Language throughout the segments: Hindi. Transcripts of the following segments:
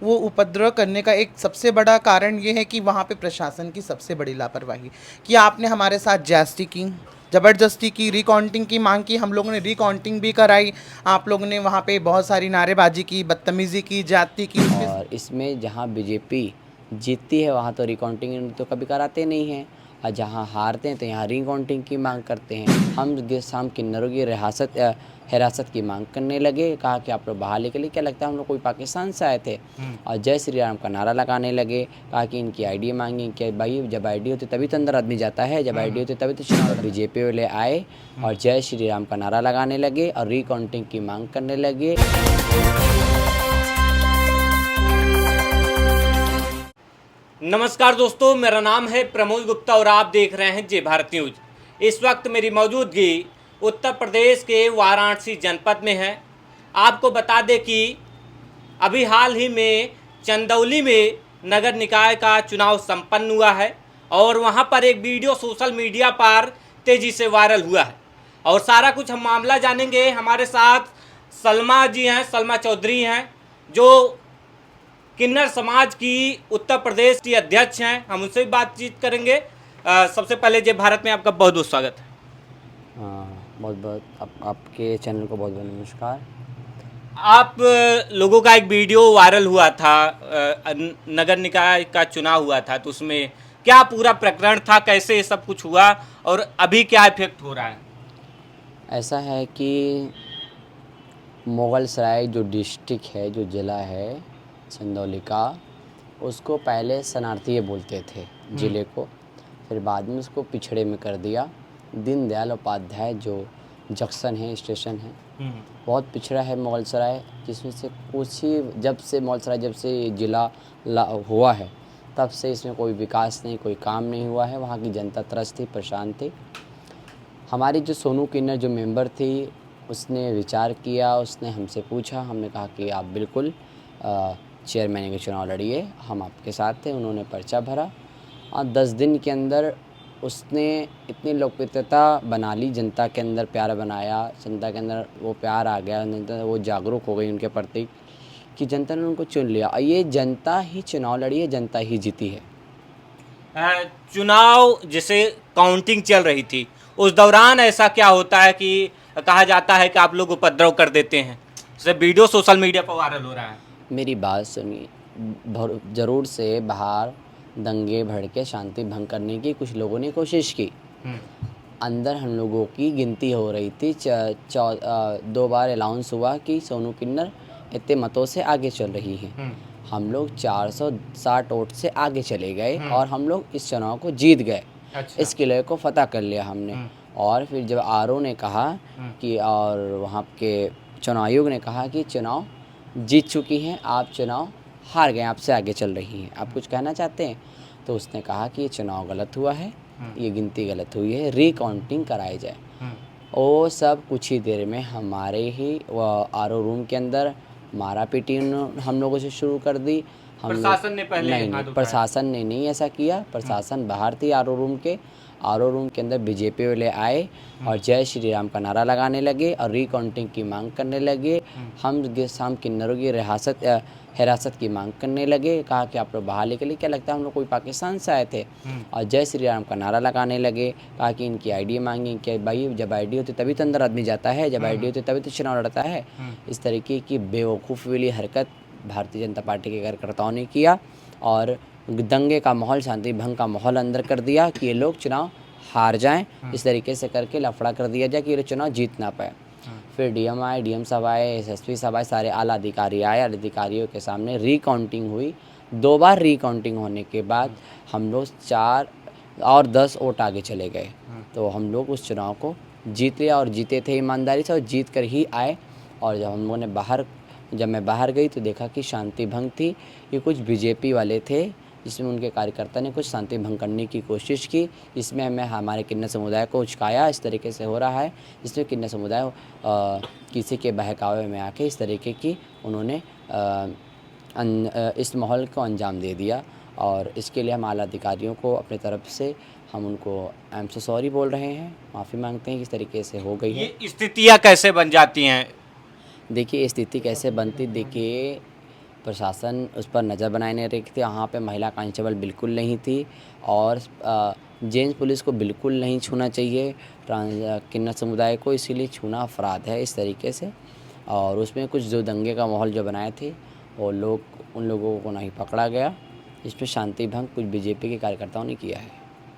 वो उपद्रव करने का एक सबसे बड़ा कारण ये है कि वहाँ पे प्रशासन की सबसे बड़ी लापरवाही कि आपने हमारे साथ ज्यादती की, ज़बरदस्ती की, रिकाउंटिंग की मांग की, हम लोगों ने रिकाउंटिंग भी कराई, आप लोगों ने वहाँ पे बहुत सारी नारेबाजी की, बदतमीज़ी की, ज्यादती की उसके। और इसमें जहाँ बीजेपी जीतती है वहाँ तो रिकाउंटिंग तो कभी कराते नहीं हैं, और जहाँ हारते हैं तो यहाँ रिकाउंटिंग की मांग करते हैं। हम किन्नरों की हिरासत की मांग करने लगे, कहा कि आप लोग बाहर निकले, क्या लगता है हम लोग कोई पाकिस्तान से आए थे, और जय श्री राम का नारा लगाने लगे। कहा कि इनकी आईडी मांगी, कि भाई जब आईडी होती तभी तो अंदर आदमी जाता है, जब आईडी होती तभी तो चुनाव। बीजेपी वाले आए और जय श्री राम का नारा लगाने लगे और रिकाउंटिंग की मांग करने लगे। नमस्कार दोस्तों, मेरा नाम है प्रमोद गुप्ता और आप देख रहे हैं जय भारत न्यूज। इस वक्त मेरी मौजूदगी उत्तर प्रदेश के वाराणसी जनपद में है। आपको बता दें कि अभी हाल ही में चंदौली में नगर निकाय का चुनाव संपन्न हुआ है और वहां पर एक वीडियो सोशल मीडिया पर तेज़ी से वायरल हुआ है और सारा कुछ हम मामला जानेंगे। हमारे साथ सलमा जी हैं, सलमा चौधरी हैं, जो किन्नर समाज की उत्तर प्रदेश की अध्यक्ष हैं। हम उनसे भी बातचीत करेंगे। सबसे पहले जय भारत में आपका बहुत बहुत स्वागत है। बहुत बहुत आपके चैनल को बहुत बहुत नमस्कार। आप लोगों का एक वीडियो वायरल हुआ था, नगर निकाय का चुनाव हुआ था, तो उसमें क्या पूरा प्रकरण था, कैसे ये सब कुछ हुआ और अभी क्या इफेक्ट हो रहा है? ऐसा है कि मुगल सराय जो डिस्ट्रिक्ट है, जो ज़िला है चंदौली का, उसको पहले शरणार्थी बोलते थे ज़िले को, फिर बाद में उसको पिछड़े में कर दिया। दीनदयाल उपाध्याय जो जंक्शन है, स्टेशन है, बहुत पिछड़ा है मुगल सराय, जिसमें से कुछ ही जब से ज़िला हुआ है तब से इसमें कोई विकास नहीं, कोई काम नहीं हुआ है। वहाँ की जनता त्रस्त थी, परेशान थी। हमारी जो सोनू किन्नर जो मेंबर थी, उसने विचार किया, उसने हमसे पूछा, हमने कहा कि आप बिल्कुल चेयरमैन के चुनाव लड़िए, हम आपके साथ थे। उन्होंने पर्चा भरा और 10 दिन के अंदर उसने इतनी लोकप्रियता बना ली, जनता के अंदर प्यार बनाया, जनता के अंदर वो प्यार आ गया, जनता वो जागरूक हो गई उनके प्रति कि जनता ने उनको चुन लिया। और ये जनता ही चुनाव लड़ी है, जनता ही जीती है। चुनाव जैसे काउंटिंग चल रही थी, उस दौरान ऐसा क्या होता है कि कहा जाता है कि आप लोग उपद्रव कर देते हैं, जैसे वीडियो सोशल मीडिया पर वायरल हो रहा है? मेरी बात सुनिए, ज़रूर से बाहर दंगे भड़के शांति भंग करने की कुछ लोगों ने कोशिश की। अंदर हम लोगों की गिनती हो रही थी, 2 बार अनाउंस हुआ कि सोनू किन्नर इतने मतों से आगे चल रही हैं। हम लोग 460 वोट से आगे चले गए और हम लोग इस चुनाव को जीत गए। अच्छा। इस किले को फतह कर लिया हमने। और फिर जब आरओ ने कहा कि, और वहाँ के चुनाव आयोग ने कहा कि चुनाव जीत चुकी हैं, आप चुनाव हार गए, आपसे आगे चल रही हैं, आप कुछ कहना चाहते हैं? तो उसने कहा कि ये चुनाव गलत हुआ है, ये गिनती गलत हुई है, रिकाउंटिंग कराई जाए। वो सब कुछ ही देर में हमारे ही आरओ रूम के अंदर मारा पीटी हम लोगों से शुरू कर दी। प्रशासन ने पहले नहीं, प्रशासन ने नहीं ऐसा किया। प्रशासन बाहर थी आरओ रूम के। आरओ रूम के अंदर बीजेपी वाले आए और जय श्री राम का नारा लगाने लगे और रिकाउंटिंग की मांग करने लगे। हम किन्नरों की हिरासत की मांग करने लगे। कहा कि आप लोग बाहर निकले, क्या लगता है हम लोग कोई पाकिस्तान से आए थे, और जय श्री राम का नारा लगाने लगे। कहा कि इनकी आईडी मांगी, कि भाई जब आईडी होती तभी तो अंदर आदमी जाता है, जब आईडी होती तभी तो चुनाव लड़ता है। इस तरीके की बेवकूफ़ वाली हरकत भारतीय जनता पार्टी के कार्यकर्ताओं ने किया और दंगे का माहौल, शांति भंग का माहौल अंदर कर दिया कि ये लोग चुनाव हार जाएं। इस तरीके से करके लफड़ा कर दिया जाए कि ये चुनाव जीत ना पाए। फिर डीएम आए, डीएम साहब आए, एसएसपी साहब आए, सारे आला अधिकारी आए। आला अधिकारियों के सामने रिकाउंटिंग हुई। 2 बार रिकाउंटिंग होने के बाद हम लोग 4 और 10 वोट आगे चले गए। तो हम लोग उस चुनाव को जीत लिया और जीते थे ईमानदारी से और जीत कर ही आए। और जब मैं बाहर गई तो देखा कि शांति भंग थी। ये कुछ बीजेपी वाले थे, जिसमें उनके कार्यकर्ता ने कुछ शांति भंग करने की कोशिश की, जिसमें हमें हमारे किन्नर समुदाय को उचकाया। इस तरीके से हो रहा है जिसमें किन्नर समुदाय किसी के बहकावे में आके इस तरीके की उन्होंने इस माहौल को अंजाम दे दिया। और इसके लिए हम आला अधिकारियों को अपनी तरफ से हम उनको आई एम सो सॉरी बोल रहे हैं, माफ़ी मांगते हैं कि इस तरीके से हो गई है। ये स्थितियाँ कैसे बन जाती हैं? देखिए स्थिति कैसे बनती, देखिए प्रशासन उस पर नज़र बनाए नहीं रही थी। वहाँ पे महिला कांस्टेबल बिल्कुल नहीं थी और जेंट्स पुलिस को बिल्कुल नहीं छूना चाहिए किन्नर समुदाय को, इसीलिए छूना अपराध है इस तरीके से। और उसमें कुछ जो दंगे का माहौल जो बनाए थे वो उन लोगों को नहीं पकड़ा गया। इसमें शांति भंग कुछ बीजेपी के कार्यकर्ताओं ने किया है।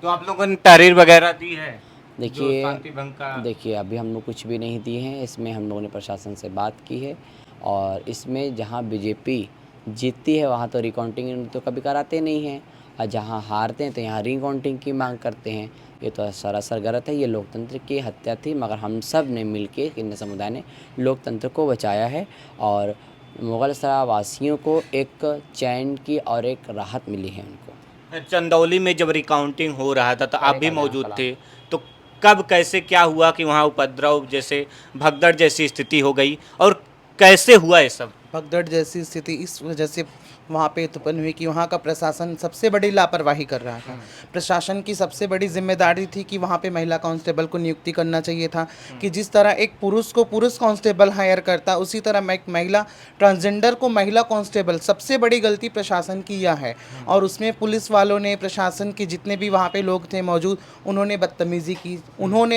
तो आप लोगों ने तहरीर वगैरह दी है जो शांति भंग का? देखिए अभी हम लोग कुछ भी नहीं दिए हैं। इसमें हम लोगों ने प्रशासन से बात की है और इसमें जहाँ बीजेपी जीतती है वहाँ तो रिकाउंटिंग तो कभी कराते नहीं हैं और जहाँ हारते हैं तो यहाँ रिकाउंटिंग की मांग करते हैं। ये तो सरासर गलत है। ये लोकतंत्र की हत्या थी, मगर हम सब ने मिल के किन्नर समुदाय ने लोकतंत्र को बचाया है और मुगलसराय वासियों को एक चैन की और एक राहत मिली है उनको। चंदौली में जब रिकाउंटिंग हो रहा था तो आप भी मौजूद थे, तो कब कैसे क्या हुआ कि वहाँ उपद्रव जैसे भगदड़ जैसी स्थिति हो गई और कैसे हुआ ये सब? भगदड़ जैसी स्थिति इस वजह से वहाँ पे उत्पन्न हुई कि वहाँ का प्रशासन सबसे बड़ी लापरवाही कर रहा था। प्रशासन की सबसे बड़ी जिम्मेदारी थी कि वहाँ पे महिला कांस्टेबल को नियुक्ति करना चाहिए था कि जिस तरह एक पुरुष को पुरुष कांस्टेबल हायर करता, उसी तरह एक महिला ट्रांसजेंडर को महिला कांस्टेबल। सबसे बड़ी गलती प्रशासन की यह है और उसमें पुलिस वालों ने, प्रशासन के जितने भी वहाँ पे लोग थे मौजूद, उन्होंने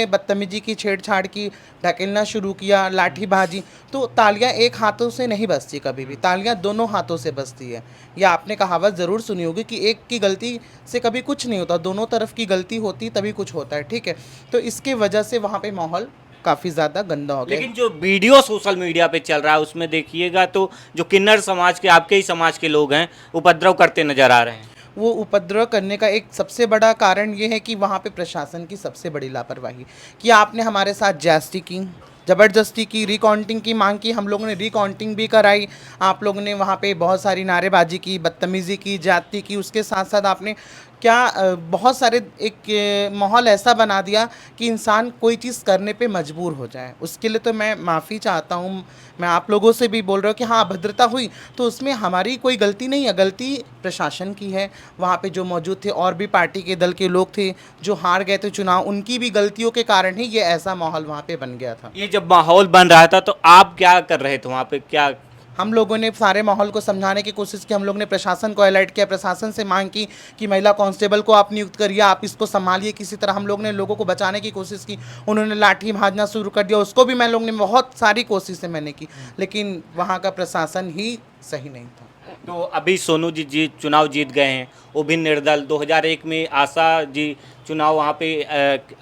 बदतमीजी की, छेड़छाड़ की, ढकेलना शुरू किया, लाठीबाजी। तो तालियां एक हाथों से नहीं बजती, कभी भी तालियां दोनों हाथों से बजती है। या आपने कहावत ज़रूर सुनी होगी कि एक की गलती से कभी कुछ नहीं होता, दोनों तरफ की गलती होती तभी कुछ होता है, ठीक है। तो इसके वजह से वहाँ पे माहौल काफ़ी ज़्यादा गंदा हो गया। लेकिन जो वीडियो सोशल मीडिया पे चल रहा है उसमें देखिएगा तो जो किन्नर समाज के, आपके ही समाज के लोग हैं, उपद्रव करते नजर आ रहे हैं। वो उपद्रव करने का एक सबसे बड़ा कारण ये है कि वहाँ पे प्रशासन की सबसे बड़ी लापरवाही कि आपने हमारे साथ ज्यादती की, ज़बरदस्ती की, रिकाउंटिंग की मांग की, हम लोगों ने रिकाउंटिंग भी कराई। आप लोगों ने वहाँ पे बहुत सारी नारेबाजी की, बदतमीज़ी की, ज्यादती की। उसके साथ साथ आपने बहुत सारे एक माहौल ऐसा बना दिया कि इंसान कोई चीज़ करने पे मजबूर हो जाए। उसके लिए तो मैं माफ़ी चाहता हूँ। मैं आप लोगों से भी बोल रहा हूँ कि हाँ, अभद्रता हुई तो उसमें हमारी कोई गलती नहीं है, गलती प्रशासन की है। वहाँ पे जो मौजूद थे और भी पार्टी के दल के लोग थे जो हार गए थे चुनाव, उनकी भी गलतियों के कारण ही ये ऐसा माहौल वहाँ पे बन गया था। ये जब माहौल बन रहा था तो आप क्या कर रहे थे वहाँ पे? क्या हम लोगों ने सारे माहौल को समझाने की कोशिश की। हम लोग ने प्रशासन को अलर्ट किया, प्रशासन से मांग की कि महिला कांस्टेबल को आप नियुक्त करिए, आप इसको संभालिए किसी तरह। हम लोग ने लोगों को बचाने की कोशिश की, उन्होंने लाठी भाजना शुरू कर दिया, उसको भी मैं लोग ने बहुत सारी कोशिशें मैंने की, लेकिन वहाँ का प्रशासन ही सही नहीं था। तो अभी सोनू जी चुनाव जीत गए हैं, वो भी निर्दल। 2001 में आशा जी चुनाव वहाँ पे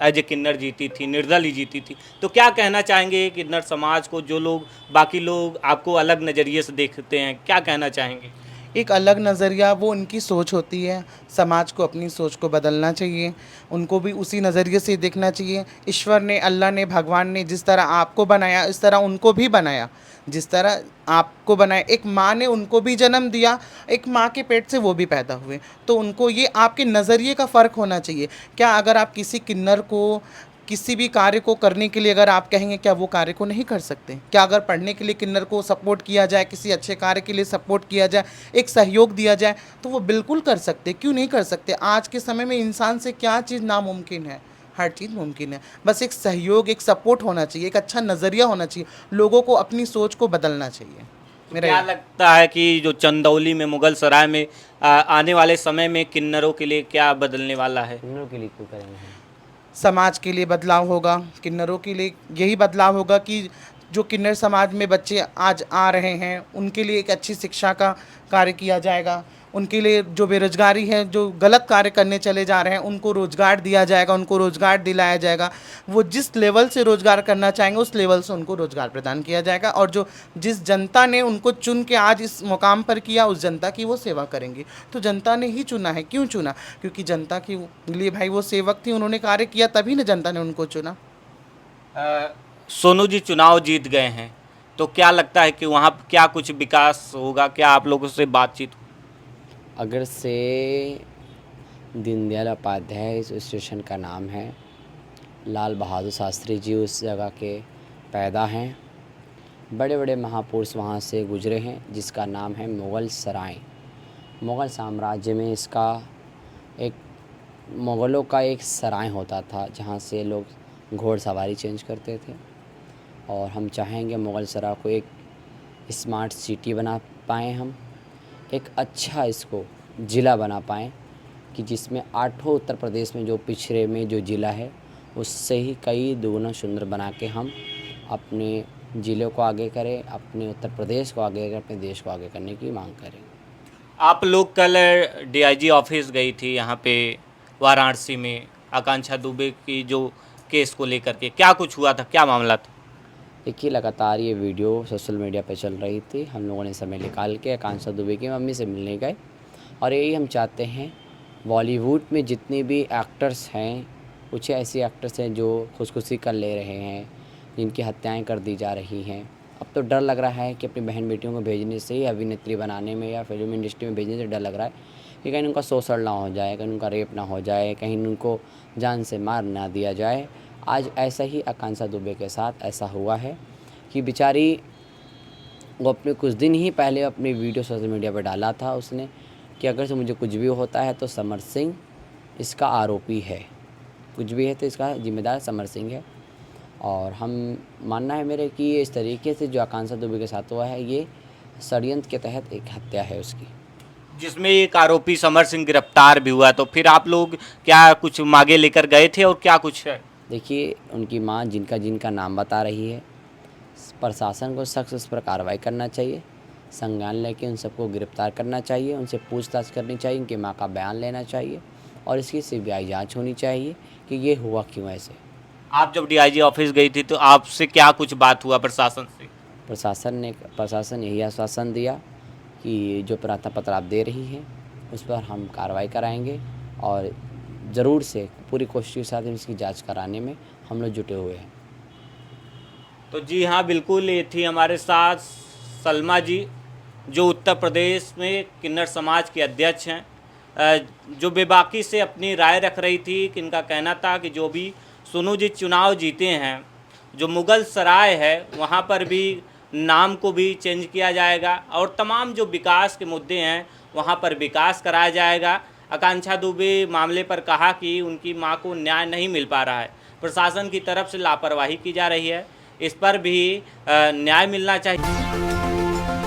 एज ए किन्नर जीती थी, निर्दल ही जीती थी। तो क्या कहना चाहेंगे किन्नर समाज को, जो लोग बाकी लोग आपको अलग नज़रिए से देखते हैं, क्या कहना चाहेंगे? एक अलग नज़रिया वो उनकी सोच होती है, समाज को अपनी सोच को बदलना चाहिए, उनको भी उसी नज़रिए से देखना चाहिए। ईश्वर ने, अल्लाह ने, भगवान ने जिस तरह आपको बनाया इस तरह उनको भी बनाया। जिस तरह आपको बनाया, एक माँ ने उनको भी जन्म दिया, एक माँ के पेट से वो भी पैदा हुए, तो उनको ये आपके नज़रिए का फ़र्क होना चाहिए। क्या अगर आप किसी किन्नर को किसी भी कार्य को करने के लिए अगर आप कहेंगे, क्या वो कार्य को नहीं कर सकते? क्या अगर पढ़ने के लिए किन्नर को सपोर्ट किया जाए, किसी अच्छे कार्य के लिए सपोर्ट किया जाए, एक सहयोग दिया जाए, तो वो बिल्कुल कर सकते। क्यों नहीं कर सकते? आज के समय में इंसान से क्या चीज़ नामुमकिन है? हर चीज़ मुमकिन है। बस एक सहयोग, एक सपोर्ट होना चाहिए, एक अच्छा नज़रिया होना चाहिए, लोगों को अपनी सोच को बदलना चाहिए। क्या लगता है कि जो चंदौली में, मुगल सराय में आने वाले समय में किन्नरों के लिए क्या बदलने वाला है? किन्नरों के लिए क्यों करेंगे हम? समाज के लिए बदलाव होगा, किन्नरों के लिए यही बदलाव होगा कि जो किन्नर समाज में बच्चे आज आ रहे हैं उनके लिए एक अच्छी शिक्षा का कार्य किया जाएगा। उनके लिए जो बेरोजगारी है, जो गलत कार्य करने चले जा रहे हैं, उनको रोज़गार दिया जाएगा, उनको रोज़गार दिलाया जाएगा। वो जिस लेवल से रोज़गार करना चाहेंगे उस लेवल से उनको रोज़गार प्रदान किया जाएगा और जिस जनता ने उनको चुन के आज इस मुकाम पर किया, उस जनता की वो सेवा करेंगे। तो जनता ने ही चुना है। क्यों चुना? क्योंकि जनता के लिए भाई वो सेवक थी, उन्होंने कार्य किया, तभी ना जनता ने उनको चुना। सोनू जी चुनाव जीत गए हैं, तो क्या लगता है कि वहाँ क्या कुछ विकास होगा? क्या आप लोगों से बातचीत? अगर से दीनदयाल उपाध्याय इस स्टेशन का नाम है, लाल बहादुर शास्त्री जी उस जगह के पैदा हैं, बड़े बड़े महापुरुष वहाँ से गुजरे हैं, जिसका नाम है मुग़ल सराय। मुग़ल साम्राज्य में इसका एक मुग़लों का एक सराय होता था जहाँ से लोग घोड़सवारी चेंज करते थे। और हम चाहेंगे मुग़ल सराय को एक स्मार्ट सिटी बना पाएँ हम, एक अच्छा इसको ज़िला बना पाएँ कि जिसमें आठों उत्तर प्रदेश में जो पिछड़े में जो ज़िला है उससे ही कई दुगुना सुंदर बना के हम अपने ज़िले को आगे करें, अपने उत्तर प्रदेश को आगे करें, अपने देश को आगे करने की मांग करें। आप लोग कल डीआईजी ऑफिस गई थी यहाँ पे वाराणसी में आकांक्षा दुबे की जो केस को लेकर के, क्या कुछ हुआ था, क्या मामला था? देखिए लगातार ये वीडियो सोशल मीडिया पे चल रही थी। हम लोगों ने समय निकाल के आकांक्षा दुबे की मम्मी से मिलने गए और यही हम चाहते हैं बॉलीवुड में जितने भी एक्टर्स हैं, कुछ ऐसे एक्टर्स हैं जो खुदकुशी कर ले रहे हैं, जिनकी हत्याएं कर दी जा रही हैं। अब तो डर लग रहा है कि अपनी बहन बेटियों को भेजने से ही अभिनेत्री बनाने में या फिल्म इंडस्ट्री में भेजने से डर लग रहा है कि कहीं उनका शोषण ना हो जाए, कहीं उनका रेप ना हो जाए, कहीं उनको जान से मार ना दिया जाए। आज ऐसा ही आकांक्षा दुबे के साथ ऐसा हुआ है कि बेचारी वो अपने कुछ दिन ही पहले अपनी वीडियो सोशल मीडिया पर डाला था उसने कि अगर से मुझे कुछ भी होता है तो समर सिंह इसका आरोपी है, कुछ भी है तो इसका जिम्मेदार समर सिंह है। और हम मानना है मेरे कि इस तरीके से जो आकांक्षा दुबे के साथ हुआ है ये षड्यंत्र के तहत एक हत्या है उसकी, जिसमें एक आरोपी समर सिंह गिरफ्तार भी हुआ। तो फिर आप लोग क्या कुछ मांगे लेकर गए थे और क्या कुछ है? देखिए उनकी मां जिनका नाम बता रही है, प्रशासन को सख्त उस पर कार्रवाई करना चाहिए, संज्ञान लेके उन सबको गिरफ्तार करना चाहिए, उनसे पूछताछ करनी चाहिए, उनकी मां का बयान लेना चाहिए और इसकी सीबीआई जांच होनी चाहिए कि ये हुआ क्यों ऐसे। आप जब डीआईजी ऑफिस गई थी तो आपसे क्या कुछ बात हुआ प्रशासन से? प्रशासन यही आश्वासन दिया कि जो प्रार्थना पत्र आप दे रही हैं उस पर हम कार्रवाई कराएंगे और ज़रूर से पूरी कोशिश के साथ इसकी जांच कराने में हम लोग जुटे हुए हैं। तो जी हाँ, बिल्कुल, ये थी हमारे साथ सलमा जी, जो उत्तर प्रदेश में किन्नर समाज के अध्यक्ष हैं, जो बेबाकी से अपनी राय रख रही थी कि इनका कहना था कि जो भी सोनू जी चुनाव जीते हैं, जो मुगल सराय है वहाँ पर भी नाम को भी चेंज किया जाएगा और तमाम जो विकास के मुद्दे हैं वहाँ पर विकास कराया जाएगा। आकांक्षा दुबे मामले पर कहा कि उनकी मां को न्याय नहीं मिल पा रहा है, प्रशासन की तरफ से लापरवाही की जा रही है, इस पर भी न्याय मिलना चाहिए।